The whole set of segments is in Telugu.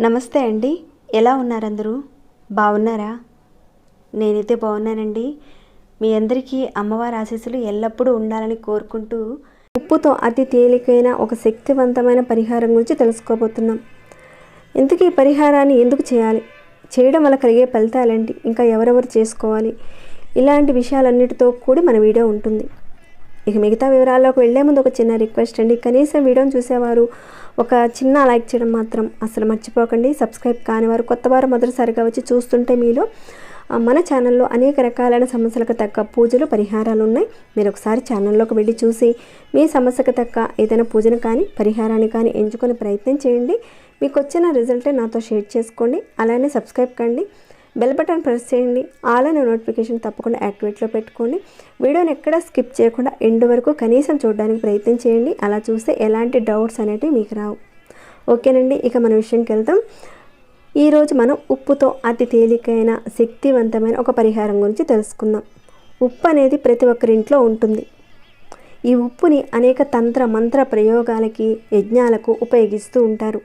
నమస్తే అండి, ఎలా ఉన్నారు అందరూ? బాగున్నారా? నేనైతే బాగున్నానండి. మీ అందరికీ అమ్మవారి ఆశీస్సులు ఎల్లప్పుడూ ఉండాలని కోరుకుంటూ ఉప్పుతో అతి తేలికైన ఒక శక్తివంతమైన పరిహారం గురించి తెలుసుకోబోతున్నాం. ఇంతకీ ఈ పరిహారాన్ని ఎందుకు చేయాలి, చేయడం వల్ల కలిగే ఫలితాలేంటి, ఇంకా ఎవరెవరు చేసుకోవాలి, ఇలాంటి విషయాలన్నిటితో కూడి మన వీడియో ఉంటుంది. ఇక మిగతా వివరాల్లోకి వెళ్లే ముందు ఒక చిన్న రిక్వెస్ట్ అండి, కనీసం వీడియోని చూసేవారు ఒక చిన్న లైక్ చేయడం మాత్రం అసలు మర్చిపోకండి. సబ్స్క్రైబ్ కానివారు కొత్తవారు మొదటిసారిగా వచ్చి చూస్తుంటే మీలో మన ఛానల్లో అనేక రకాలైన సమస్యలకు తగ్గ పూజలు పరిహారాలు ఉన్నాయి. మీరు ఒకసారి ఛానల్లోకి వెళ్ళి చూసి మీ సమస్యకు తగ్గ ఏదైనా పూజను కానీ పరిహారాన్ని కానీ ఎంచుకొని ప్రయత్నం చేయండి. మీకు వచ్చిన రిజల్టే నాతో షేర్ చేసుకోండి. అలానే సబ్స్క్రైబ్ కండి, బెల్ బటన్ ప్రెస్ చేయండి, ఆల్ అనే నోటిఫికేషన్ తప్పకుండా యాక్టివేట్లో పెట్టుకోండి. వీడియోని ఎక్కడ స్కిప్ చేయకుండా ఎండ్ వరకు కనీసం చూడడానికి ప్రయత్నం చేయండి. అలా చూస్తే ఎలాంటి డౌట్స్ అనేటివి మీకు రావు. ఓకేనండి, ఇక మన విషయంకి వెళ్తాం. ఈరోజు మనం ఉప్పుతో అతి తేలికైన శక్తివంతమైన ఒక పరిహారం గురించి తెలుసుకుందాం. ఉప్పు అనేది ప్రతి ఒక్కరి ఇంట్లో ఉంటుంది. ఈ ఉప్పుని అనేక తంత్ర మంత్ర ప్రయోగాలకి, యజ్ఞాలకు ఉపయోగిస్తూ ఉంటారు.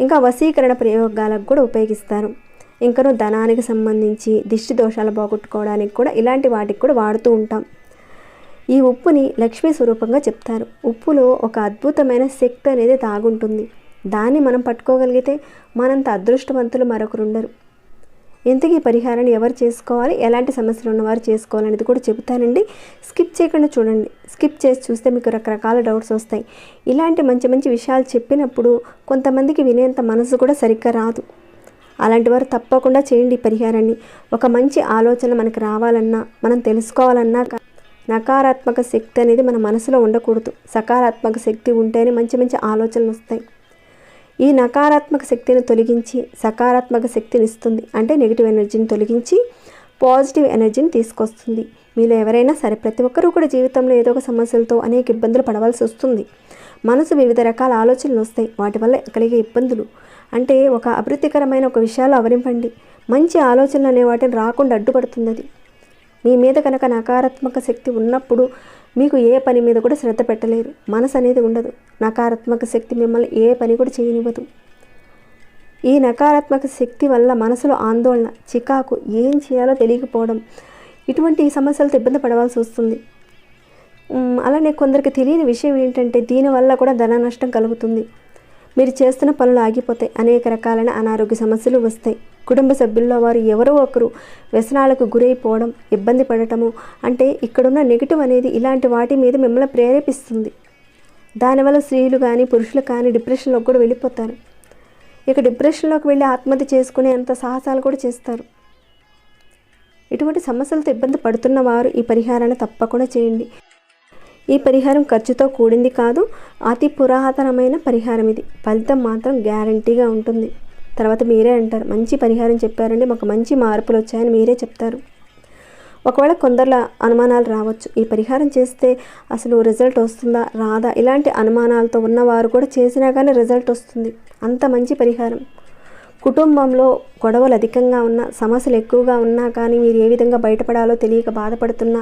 ఇంకా వశీకరణ ప్రయోగాలకు కూడా ఉపయోగిస్తారు. ఇంకను ధనానికి సంబంధించి దిష్టి దోషాలు పోగొట్టుకోవడానికి కూడా ఇలాంటి వాటికి కూడా వాడుతూ ఉంటాం. ఈ ఉప్పుని లక్ష్మీ స్వరూపంగా చెప్తారు. ఉప్పులో ఒక అద్భుతమైన శక్తి అనేది దాగుంటుంది. దాన్ని మనం పట్టుకోగలిగితే మనంత అదృష్టవంతులు మరొకరుండరు. ఇంతకీ పరిహారాన్ని ఎవరు చేసుకోవాలి, ఎలాంటి సమస్యలు ఉన్నవారు చేసుకోవాలనేది కూడా చెబుతానండి. స్కిప్ చేయకుండా చూడండి. స్కిప్ చేసి చూస్తే మీకు రకరకాల డౌట్స్ వస్తాయి. ఇలాంటి మంచి మంచి విషయాలు చెప్పినప్పుడు కొంతమందికి వినేంత మనసు కూడా సరిగ్గా రాదు. అలాంటి వారు తప్పకుండా చేయండి ఈ పరిహారాన్ని. ఒక మంచి ఆలోచన మనకు రావాలన్నా, మనం తెలుసుకోవాలన్నా నకారాత్మక శక్తి అనేది మన మనసులో ఉండకూడదు. సకారాత్మక శక్తి ఉంటేనే మంచి మంచి ఆలోచనలు వస్తాయి. ఈ నకారాత్మక శక్తిని తొలగించి సకారాత్మక శక్తిని ఇస్తుంది. అంటే నెగిటివ్ ఎనర్జీని తొలగించి పాజిటివ్ ఎనర్జీని తీసుకొస్తుంది. మీలో ఎవరైనా సరే, ప్రతి ఒక్కరూ కూడా జీవితంలో ఏదో ఒక సమస్యలతో అనేక ఇబ్బందులు పడవలసి వస్తుంది. మనసు వివిధ రకాల ఆలోచనలు వస్తాయి. వాటి వల్ల కలిగే ఇబ్బందులు అంటే ఒక అభివృద్ధికరమైన ఒక విషయాలు అవరింపండి. మంచి ఆలోచనలు అనే వాటిని రాకుండా అడ్డుపడుతుంది. అది మీ మీద కనుక నకారాత్మక శక్తి ఉన్నప్పుడు మీకు ఏ పని మీద కూడా శ్రద్ధ పెట్టలేరు. మనసు అనేది ఉండదు. నకారాత్మక శక్తి మిమ్మల్ని ఏ పని కూడా చేయనివ్వదు. ఈ నకారాత్మక శక్తి వల్ల మనసులో ఆందోళన, చికాకు, ఏం చేయాలో తెలియకపోవడం, ఇటువంటి సమస్యలతో ఇబ్బంది పడవలసి వస్తుంది. అలానే కొందరికి తెలియని విషయం ఏంటంటే దీనివల్ల కూడా ధన నష్టం కలుగుతుంది. మీరు చేస్తున్న పనులు ఆగిపోతాయి. అనేక రకాలైన అనారోగ్య సమస్యలు వస్తాయి. కుటుంబ సభ్యుల్లో వారు ఎవరో ఒకరు వ్యసనాలకు గురైపోవడం, ఇబ్బంది పడటము, అంటే ఇక్కడున్న నెగిటివ్ అనేది ఇలాంటి వాటి మీద మిమ్మల్ని ప్రేరేపిస్తుంది. దానివల్ల స్త్రీలు కానీ పురుషులు కానీ డిప్రెషన్లోకి కూడా వెళ్ళిపోతారు. ఇక డిప్రెషన్లోకి వెళ్ళి ఆత్మహత్య చేసుకునే అంత సాహసాలు కూడా చేస్తారు. ఇటువంటి సమస్యలతో ఇబ్బంది పడుతున్న వారు ఈ పరిహారాన్ని తప్పకుండా చేయండి. ఈ పరిహారం ఖర్చుతో కూడింది కాదు, అతి పురాతనమైన పరిహారం ఇది. ఫలితం మాత్రం గ్యారంటీగా ఉంటుంది. తర్వాత మీరే అంటారు, మంచి పరిహారం చెప్పారండి, మాకు మంచి మార్పులు వచ్చాయని మీరే చెప్తారు. ఒకవేళ కొందరిలో అనుమానాలు రావచ్చు, ఈ పరిహారం చేస్తే అసలు రిజల్ట్ వస్తుందా రాదా, ఇలాంటి అనుమానాలతో ఉన్నవారు కూడా చేసినా కానీ రిజల్ట్ వస్తుంది. అంత మంచి పరిహారం. కుటుంబంలో గొడవలు అధికంగా ఉన్నా, సమస్యలు ఎక్కువగా ఉన్నా కానీ మీరు ఏ విధంగా బయటపడాలో తెలియక బాధపడుతున్నా,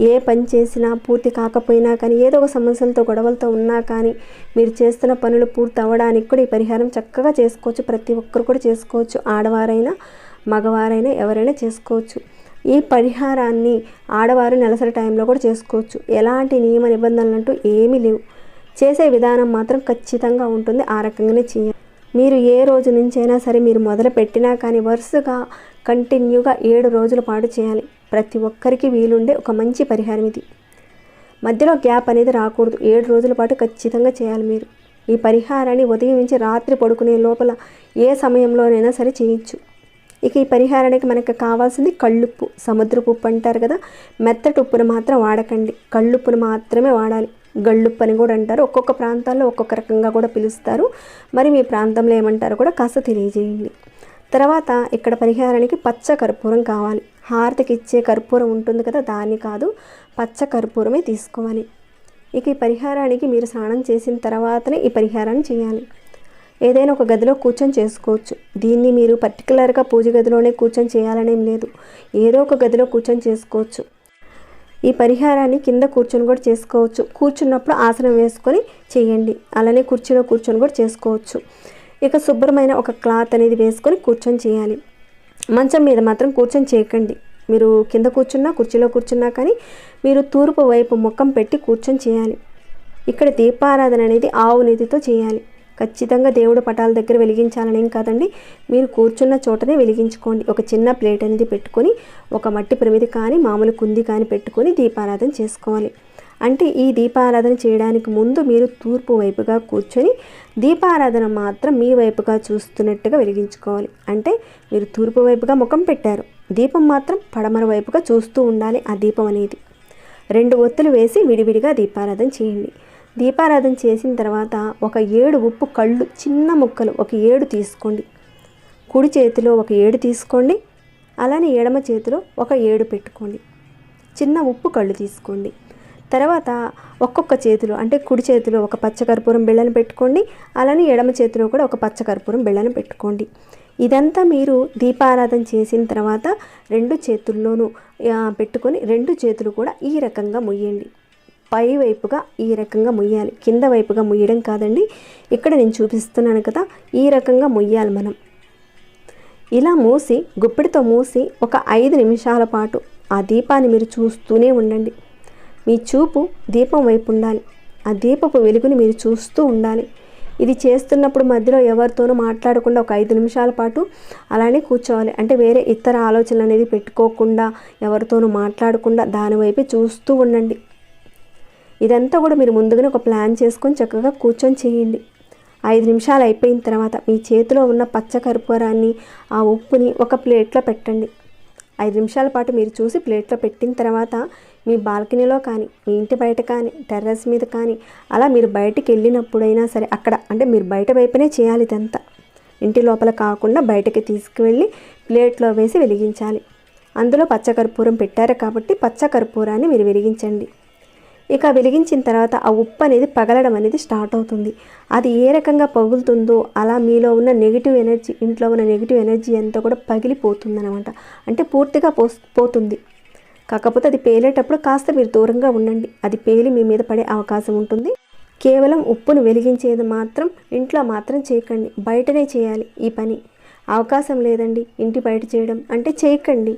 ఏ పని చేసినా పూర్తి కాకపోయినా కానీ, ఏదో ఒక సమస్యలతో గొడవలతో ఉన్నా కానీ మీరు చేస్తున్న పనులు పూర్తి అవ్వడానికి కూడా ఈ పరిహారం చక్కగా చేసుకోవచ్చు. ప్రతి ఒక్కరు కూడా చేసుకోవచ్చు. ఆడవారైనా మగవారైనా ఎవరైనా చేసుకోవచ్చు. ఈ పరిహారాన్ని ఆడవారు నెలసరి టైంలో కూడా చేసుకోవచ్చు. ఎలాంటి నియమ నిబంధనలు అంటూ ఏమీ లేవు. చేసే విధానం మాత్రం ఖచ్చితంగా ఉంటుంది. ఆ రకంగానే చేయాలి. మీరు ఏ రోజు నుంచైనా సరే మీరు మొదలు పెట్టినా కానీ వరుసగా కంటిన్యూగా 7 రోజుల పాటు చేయాలి. ప్రతి ఒక్కరికి వీలుండే ఒక మంచి పరిహారం ఇది. మధ్యలో గ్యాప్ అనేది రాకూడదు. 7 రోజుల పాటు ఖచ్చితంగా చేయాలి మీరు. ఈ పరిహారాన్ని ఉదయం నుంచి రాత్రి పడుకునే లోపల ఏ సమయంలోనైనా సరే చేయొచ్చు. ఇక ఈ పరిహారానికి మనకు కావాల్సింది కళ్ళుప్పు. సముద్రపు ఉప్పు అంటారు కదా, మెత్తటి ఉప్పును మాత్రం వాడకండి. కళ్ళుప్పును మాత్రమే వాడాలి. గళ్ళుప్పు అని కూడా అంటారు. ఒక్కొక్క ప్రాంతాల్లో ఒక్కొక్క రకంగా కూడా పిలుస్తారు. మరి మీ ప్రాంతంలో ఏమంటారో కూడా కాస్త తెలియజేయండి. తర్వాత ఇక్కడ పరిహారానికి పచ్చ కర్పూరం కావాలి. హారతికి ఇచ్చే కర్పూరం ఉంటుంది కదా, దాన్ని కాదు, పచ్చ కర్పూరమే తీసుకోవాలి. ఇక ఈ పరిహారానికి మీరు స్నానం చేసిన తర్వాతనే ఈ పరిహారాన్ని చేయాలి. ఏదైనా ఒక గదిలో కూర్చొని చేసుకోవచ్చు. దీన్ని మీరు పర్టికులర్గా పూజ గదిలోనే కూర్చొని చేయాలనేం లేదు. ఏదో ఒక గదిలో కూర్చొని చేసుకోవచ్చు. ఈ పరిహారాన్ని కింద కూర్చొని కూడా చేసుకోవచ్చు, కూర్చున్నప్పుడు ఆసనం వేసుకొని చేయండి, అలానే కుర్చీలో కూర్చొని కూడా చేసుకోవచ్చు. ఇక శుభ్రమైన ఒక క్లాత్ అనేది వేసుకొని కూర్చొని చేయాలి. మంచం మీద మాత్రం కూర్చొని చేయకండి. మీరు కింద కూర్చున్నా కుర్చీలో కూర్చున్నా కానీ మీరు తూర్పు వైపు ముఖం పెట్టి కూర్చొని చేయాలి. ఇక్కడ దీపారాధన అనేది ఆవు నెయ్యితో చేయాలి. ఖచ్చితంగా దేవుడు పటాల దగ్గర వెలిగించాలనేం కాదండి, మీరు కూర్చున్న చోటనే వెలిగించుకోండి. ఒక చిన్న ప్లేట్ అనేది పెట్టుకొని ఒక మట్టి ప్రమిది కానీ మామూలు కుంది కానీ పెట్టుకొని దీపారాధన చేసుకోవాలి. అంటే ఈ దీపారాధన చేయడానికి ముందు మీరు తూర్పు వైపుగా కూర్చొని దీపారాధన మాత్రం మీ వైపుగా చూస్తున్నట్టుగా వెలిగించుకోవాలి. అంటే మీరు తూర్పు వైపుగా ముఖం పెట్టారు, దీపం మాత్రం పడమర వైపుగా చూస్తూ ఉండాలి. ఆ దీపం అనేది 2 ఒత్తులు వేసి విడివిడిగా దీపారాధన చేయండి. దీపారాధన చేసిన తర్వాత ఒక 7 ఉప్పు కళ్ళు చిన్న ముక్కలు ఒక 7 తీసుకోండి. కుడి చేతిలో ఒక 7 తీసుకోండి, అలానే ఎడమ చేతిలో ఒక 7 పెట్టుకోండి. చిన్న ఉప్పు కళ్ళు తీసుకోండి. తర్వాత ఒక్కొక్క చేతిలో అంటే కుడి చేతిలో ఒక పచ్చకర్పూరం బిళ్ళను పెట్టుకోండి, అలానే ఎడమ చేతిలో కూడా ఒక పచ్చకర్పూరం బిళ్ళను పెట్టుకోండి. ఇదంతా మీరు దీపారాధన చేసిన తర్వాత 2 చేతుల్లోనూ పెట్టుకొని 2 చేతులు కూడా ఈ రకంగా ముయ్యండి. పై వైపుగా ఈ రకంగా ముయ్యాలి, కింద వైపుగా ముయ్యడం కాదండి. ఇక్కడ నేను చూపిస్తున్నాను కదా, ఈ రకంగా ముయ్యాలి మనం. ఇలా మూసి గుప్పిడితో మూసి ఒక 5 నిమిషాల పాటు ఆ దీపాన్ని మీరు చూస్తూనే ఉండండి. మీ చూపు దీపం వైపు ఉండాలి, ఆ దీపపు వెలుగుని మీరు చూస్తూ ఉండాలి. ఇది చేస్తున్నప్పుడు మధ్యలో ఎవరితోనూ మాట్లాడకుండా ఒక 5 నిమిషాల పాటు అలానే కూర్చోవాలి. అంటే వేరే ఇతర ఆలోచనలు అనేది పెట్టుకోకుండా ఎవరితోనూ మాట్లాడకుండా దానివైపే చూస్తూ ఉండండి. ఇదంతా కూడా మీరు ముందుగానే ఒక ప్లాన్ చేసుకొని చక్కగా కూర్చొని చేయండి. 5 నిమిషాలు అయిపోయిన తర్వాత మీ చేతిలో ఉన్న పచ్చ కర్పూరాన్ని ఆ ఉప్పుని ఒక ప్లేట్లో పెట్టండి. 5 నిమిషాల పాటు మీరు చూసి ప్లేట్లో పెట్టిన తర్వాత మీ బాల్కనీలో కానీ మీ ఇంటి బయట కానీ టెర్రస్ మీద కానీ అలా మీరు బయటికి వెళ్ళినప్పుడైనా సరే అక్కడ అంటే మీరు బయట వైపునే చేయాలి. ఇదంతా ఇంటి లోపల కాకుండా బయటకి తీసుకువెళ్ళి ప్లేట్లో వేసి వెలిగించాలి. అందులో పచ్చకర్పూరం పెట్టారు కాబట్టి పచ్చకర్పూరాన్ని మీరు వెలిగించండి. ఇక వెలిగించిన తర్వాత ఆ ఉప్పు అనేది పగలడం అనేది స్టార్ట్ అవుతుంది. అది ఏ రకంగా పగులుతుందో అలా మీలో ఉన్న నెగిటివ్ ఎనర్జీ, ఇంట్లో ఉన్న నెగిటివ్ ఎనర్జీ అంతా కూడా పగిలిపోతుంది అనమాట. అంటే పూర్తిగా పోతుంది. కాకపోతే అది పేలేటప్పుడు కాస్త మీరు దూరంగా ఉండండి, అది పేలి మీ మీద పడే అవకాశం ఉంటుంది. కేవలం ఉప్పును వెలిగించేది మాత్రం ఇంట్లో మాత్రం చేయకండి, బయటనే చేయాలి ఈ పని. అవకాశం లేదండి ఇంటి బయట చేయడం అంటే చేయకండి,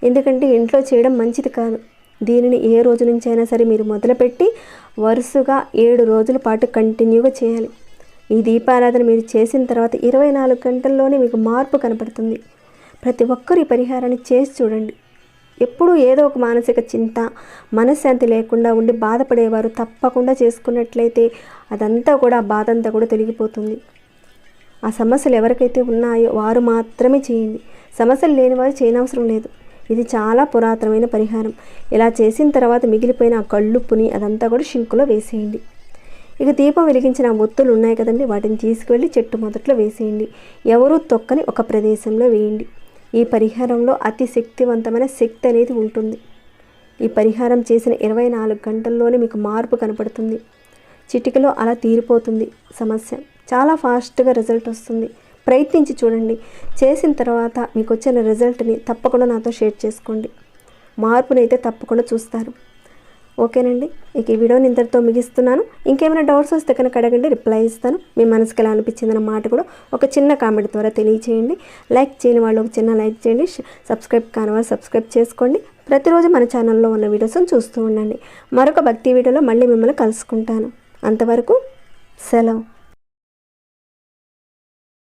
ఎందుకంటే ఇంట్లో చేయడం మంచిది కాదు. దీనిని ఏ రోజు నుంచి అయినా సరే మీరు మొదలుపెట్టి వరుసగా 7 రోజుల పాటు కంటిన్యూగా చేయాలి. ఈ దీపారాధన మీరు చేసిన తర్వాత 24 గంటల్లోనే మీకు మార్పు కనపడుతుంది. ప్రతి ఒక్కరు ఈ పరిహారాన్ని చేసి చూడండి. ఎప్పుడూ ఏదో ఒక మానసిక చింత, మనశ్శాంతి లేకుండా ఉండి బాధపడేవారు తప్పకుండా చేసుకున్నట్లయితే అదంతా కూడా ఆ బాధ అంతా కూడా తొలగిపోతుంది. ఆ సమస్యలు ఎవరికైతే ఉన్నాయో వారు మాత్రమే చేయండి, సమస్యలు లేని వారు చేయనవసరం లేదు. ఇది చాలా పురాతనమైన పరిహారం. ఇలా చేసిన తర్వాత మిగిలిపోయిన ఆ కళ్ళుప్పుని అదంతా కూడా షింకులో వేసేయండి. ఇక దీపం వెలిగించిన ఒత్తులు ఉన్నాయి కదండి, వాటిని తీసుకువెళ్ళి చెట్టు మొదట్లో వేసేయండి. ఎవరూ తొక్కని ఒక ప్రదేశంలో వేయండి. ఈ పరిహారంలో అతి శక్తివంతమైన శక్తి అనేది ఉంటుంది. ఈ పరిహారం చేసిన 24 గంటల్లోనే మీకు మార్పు కనపడుతుంది. చిటికలో అలా తీరిపోతుంది సమస్య. చాలా ఫాస్ట్గా రిజల్ట్ వస్తుంది. ప్రయత్నించి చూడండి. చేసిన తర్వాత మీకు వచ్చిన రిజల్ట్ని తప్పకుండా నాతో షేర్ చేసుకోండి. మార్పునైతే తప్పకుండా చూస్తారు. ఓకేనండి, ఇక ఈ వీడియోని ఇంతటితో ముగిస్తున్నాను. ఇంకేమైనా డౌట్స్ వస్తే కనుక అడగండి, రిప్లై ఇస్తాను. మీ మనసుకి ఎలా అనిపించిందన్న మాట కూడా ఒక చిన్న కామెంట్ ద్వారా తెలియచేయండి. లైక్ చేయని వాళ్ళు ఒక చిన్న లైక్ చేయండి. సబ్స్క్రైబ్ కాని వాళ్ళు సబ్స్క్రైబ్ చేసుకోండి. ప్రతిరోజు మన ఛానల్లో ఉన్న వీడియోస్ని చూస్తూ ఉండండి. మరొక భక్తి వీడియోలో మళ్ళీ మిమ్మల్ని కలుసుకుంటాను. అంతవరకు సెలవు.